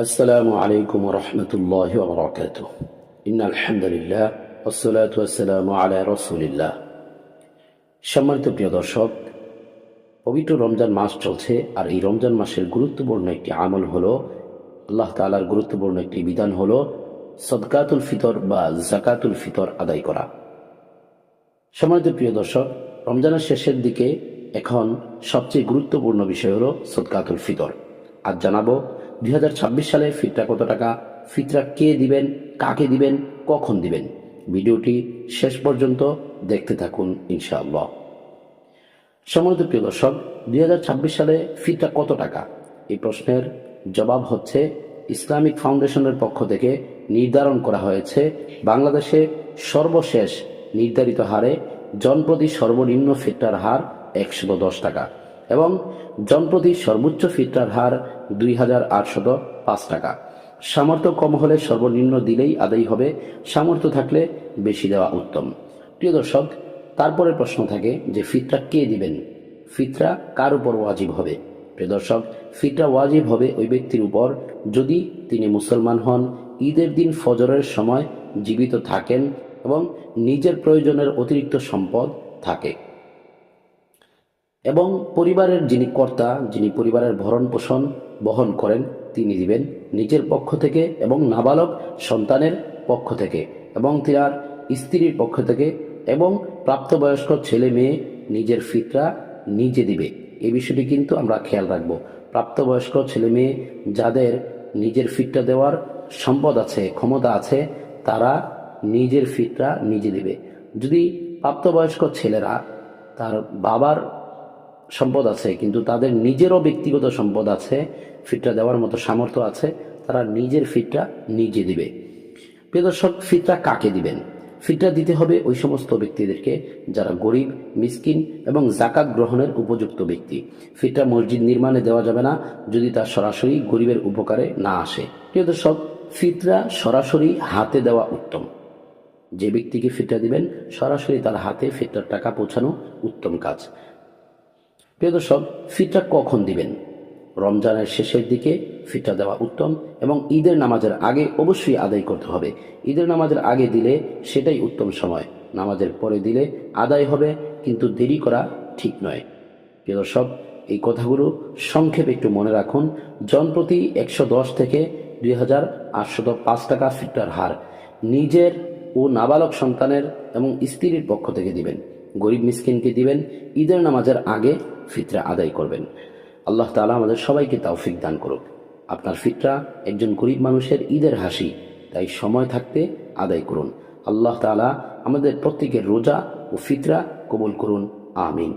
আসসালামু আলাইকুম রহমতুল্লাহ ওবরাকাত। ইন্নাল হামদুলিল্লাহ ওয়াসসালাতু ওয়াসসালামু আলা রাসূলিল্লাহ। সম্মানিত প্রিয় দর্শক, পবিত্র রমজান মাস চলছে, আর এই রমজান মাসের গুরুত্বপূর্ণ একটি আমল হলো, আল্লাহ তাআলার গুরুত্বপূর্ণ একটি বিধান হলো সদকাতুল ফিতর বা যাকাতুল ফিতর আদায় করা। সম্মানিত প্রিয় দর্শক, রমজানের শেষের দিকে এখন সবচেয়ে গুরুত্বপূর্ণ বিষয় হলো সদকাতুল ফিতর। আজ জানাবো 2026 সালে ফিতরা কত টাকা, ফিতরা কে দিবেন, কাকে দিবেন, কখন দিবেন। ভিডিওটি শেষ পর্যন্ত দেখতে থাকুন ইনশাআল্লাহ। সম্মানিত প্রিয় দর্শক, 2026 সালে ফিতরা কত টাকা, এই প্রশ্নের জবাব হচ্ছে, ইসলামিক ফাউন্ডেশনের পক্ষ থেকে নির্ধারণ করা হয়েছে বাংলাদেশে সর্বশেষ নির্ধারিত হারে জনপ্রতি সর্বনিম্ন ফিতরার হার 110 টাকা এবং জনপ্রতি সর্বোচ্চ ফিতরার হার 2805 টাকা। সামর্থ্য কম হলে সর্বনিম্ন দিলেই আদায় হবে, সামর্থ্য থাকলে বেশি দেওয়া উত্তম। প্রিয় দর্শক, তারপরে প্রশ্ন থাকে যে ফিতরা কে দিবেন, ফিতরা কার উপর ওয়াজিব হবে। প্রিয় দর্শক, ফিতরা ওয়াজিব হবে ওই ব্যক্তির উপর যদি তিনি মুসলমান হন, ঈদের দিন ফজরের সময় জীবিত থাকেন এবং নিজের প্রয়োজনের অতিরিক্ত সম্পদ থাকে, এবং পরিবারের যিনি কর্তা, যিনি পরিবারের ভরণ পোষণ বহন করেন, তিনি দিবেন নিজের পক্ষ থেকে এবং নাবালক সন্তানের পক্ষ থেকে এবং তার স্ত্রীর পক্ষ থেকে, এবং প্রাপ্তবয়স্ক ছেলে মেয়ে নিজের ফিতরা নিজে দিবে। এই বিষয়টি কিন্তু আমরা খেয়াল রাখবো। প্রাপ্তবয়স্ক ছেলে মেয়ে যাদের নিজের ফিতরা দেওয়ার সম্পদ আছে, ক্ষমতা আছে, তারা নিজের ফিতরা নিজে দিবে। যদি প্রাপ্তবয়স্ক ছেলেরা তার বাবার সম্পদ আছে কিন্তু তাদের নিজেরও ব্যক্তিগত সম্পদ আছে, ফিতরা দেওয়ার মতো সামর্থ্য আছে, তারা নিজের ফিতরা নিজে দিবে। প্রিয় দর্শক, ফিতরা কাকে দিবেন? ফিতরা দিতে হবে ওই সমস্ত ব্যক্তিদেরকে যারা গরিব, মিসকিন এবং যাকাত গ্রহণের উপযুক্ত ব্যক্তি। ফিতরা মসজিদ নির্মাণে দেওয়া যাবে না যদি তা সরাসরি গরিবের উপকারে না আসে। প্রিয় দর্শক, ফিতরা সরাসরি হাতে দেওয়া উত্তম। যে ব্যক্তিকে ফিতরা দিবেন সরাসরি তার হাতে ফিতরার টাকা পৌঁছানো উত্তম কাজ। প্রিয় দর্শক, ফিতরা কখন দিবেন? রমজানের শেষের দিকে ফিতরা দেওয়া উত্তম এবং ঈদের নামাজের আগে অবশ্যই আদায় করতে হবে। ঈদের নামাজের আগে দিলে সেটাই উত্তম সময়, নামাজের পরে দিলে আদায় হবে কিন্তু দেরি করা ঠিক নয়। প্রিয় দর্শক, এই কথাগুলো সংক্ষেপে একটু মনে রাখুন। জনপ্রতি 110 থেকে 2805 টাকা ফিতরার হার নিজের ও নাবালক সন্তানের এবং স্ত্রীর পক্ষ থেকে দিবেন। গরিব মিসকিনকে দিবেন। ঈদের নামাজের আগে ফিতরা আদায় করবেন। আল্লাহ তাআলা আমাদের সবাইকে তৌফিক দান করুক। আপনার ফিতরা একজন গরিব মানুষের ঈদের হাসি, তাই সময় থাকতে আদায় করুন। আল্লাহ তাআলা আমাদের প্রত্যেকের রোজা ও ফিতরা কবুল করুন, আমিন।